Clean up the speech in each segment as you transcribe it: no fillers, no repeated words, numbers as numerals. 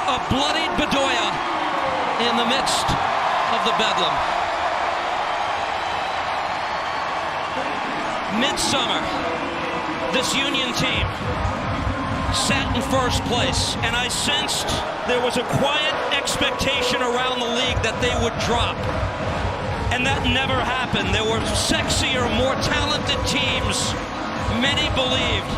a bloodied Bedoya in the midst of the bedlam. Midsummer, this Union team sat in first place, and I sensed there was a quiet expectation around the league that they would drop. And that never happened. There were sexier, more talented teams, many believed,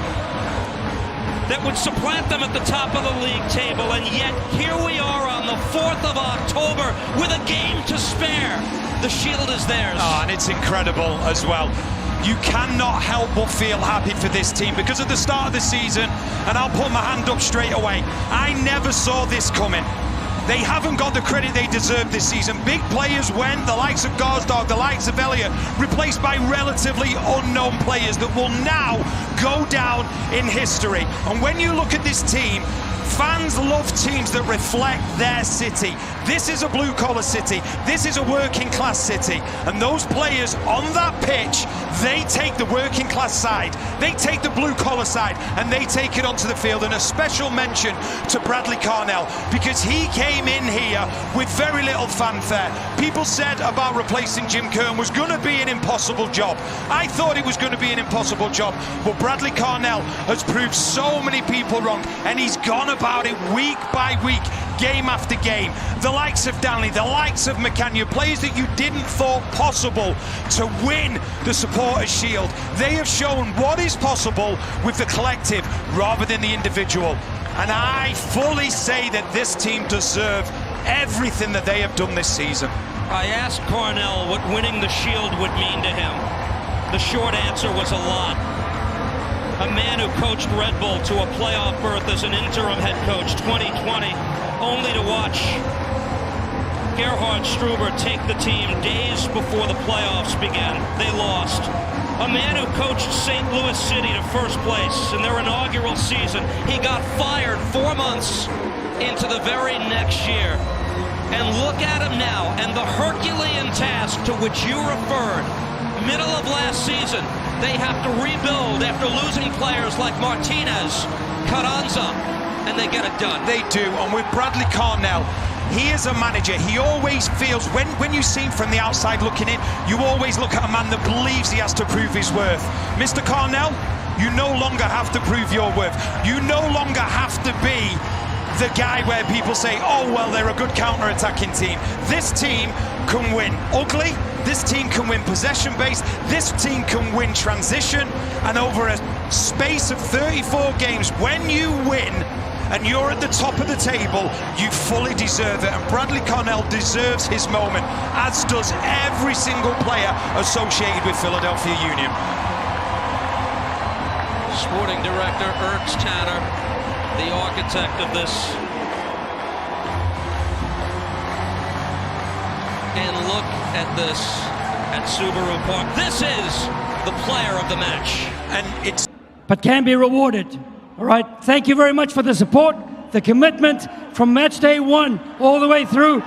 that would supplant them at the top of the league table. And yet, here we are on the 4th of October with a game to spare. The Shield is theirs. Oh, and it's incredible as well. You cannot help but feel happy for this team because at the start of the season, and I'll put my hand up straight away, I never saw this coming. They haven't got the credit they deserve this season. Big players went, the likes of Garsdorp, the likes of Elliott, replaced by relatively unknown players that will now go down in history. And when you look at this team, fans love teams that reflect their city. This is a blue-collar city. This is a working-class city. And those players on that pitch, they take the working-class side, they take the blue-collar side, and they take it onto the field. And a special mention to Bradley Carnell, because he came in here with very little fanfare. People said about replacing Jim Kern was going to be an impossible job. I thought it was going to be an impossible job, but Bradley Carnell has proved so many people wrong, and he's gone about it week by week, game after game. The likes of Danley, the likes of McCann, players that you didn't thought possible to win the Supporters' Shield. They have shown what is possible with the collective rather than the individual. And I fully say that this team deserve everything that they have done this season. I asked Carnell what winning the Shield would mean to him. The short answer was a lot. A man who coached Red Bull to a playoff berth as an interim head coach 2020, only to watch Gerhard Struber take the team days before the playoffs began. They lost. A man who coached St. Louis City to first place in their inaugural season. He got fired 4 months into the very next year. And look at him now, and the Herculean task to which you referred, middle of last season, they have to rebuild after losing players like Martinez, Carranza, and they get it done. They do, and with Bradley Carnell, he is a manager. He always feels, when you see him from the outside looking in, you always look at a man that believes he has to prove his worth. Mr. Carnell, you no longer have to prove your worth. You no longer have to be the guy where people say, oh, well, they're a good counter-attacking team. This team can win ugly. This team can win possession-based. This team can win transition. And over a space of 34 games, when you win and you're at the top of the table, you fully deserve it. And Bradley Carnell deserves his moment, as does every single player associated with Philadelphia Union. Sporting director Ernst Tanner, the architect of this. And look at this at Subaru Park. This is the player of the match. And it's but can be rewarded. All right, thank you very much for the support, the commitment from match day 1 all the way through.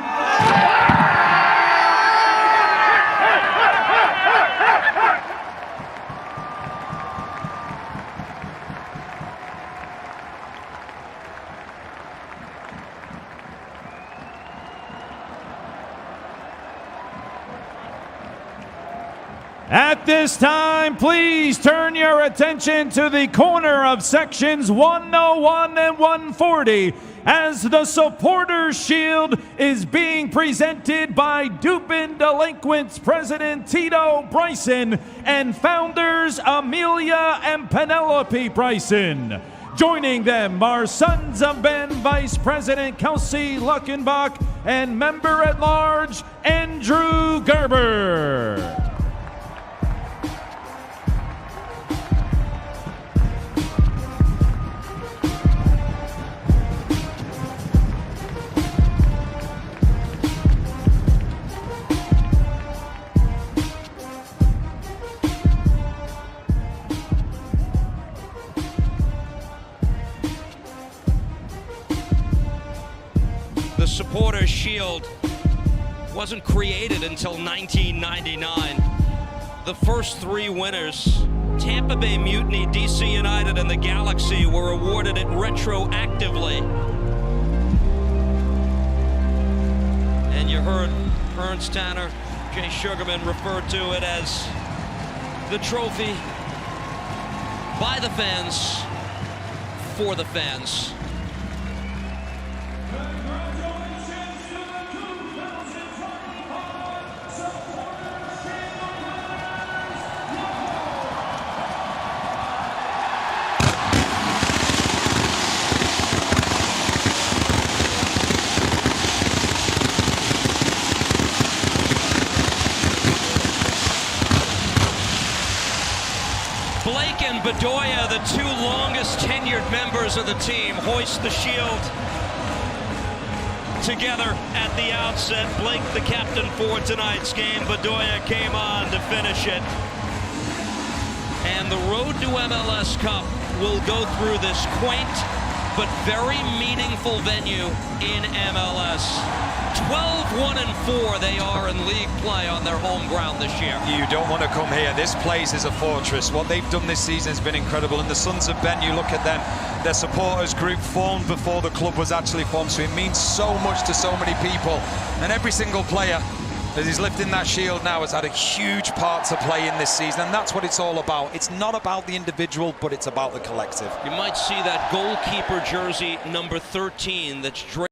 At this time, please turn your attention to the corner of sections 101 and 140 as the Supporters' Shield is being presented by Dupin Delinquents President Tito Bryson and founders Amelia and Penelope Bryson. Joining them are Sons of Ben Vice President Kelsey Luckenbach and Member-at-Large Andrew Gerber. The Supporters' Shield wasn't created until 1999. The first 3 winners, Tampa Bay Mutiny, DC United, and the Galaxy, were awarded it retroactively. heard Ernst Tanner, Jay Sugarman refer to it as the trophy by the fans, for the fans. Blake and Bedoya, the two longest tenured members of the team, hoist the shield together at the outset. Blake, the captain for tonight's game. Bedoya came on to finish it. And the road to MLS Cup will go through this quaint but very meaningful venue in MLS. 12-1-4 they are in league play on their home ground this year. You don't want to come here. This place is a fortress. What they've done this season has been incredible. And the Sons of Ben, you look at them, their supporters group formed before the club was actually formed. So it means so much to so many people. And every single player that is lifting that shield now has had a huge part to play in this season. And that's what it's all about. It's not about the individual, but it's about the collective. You might see that goalkeeper jersey number 13 that's draped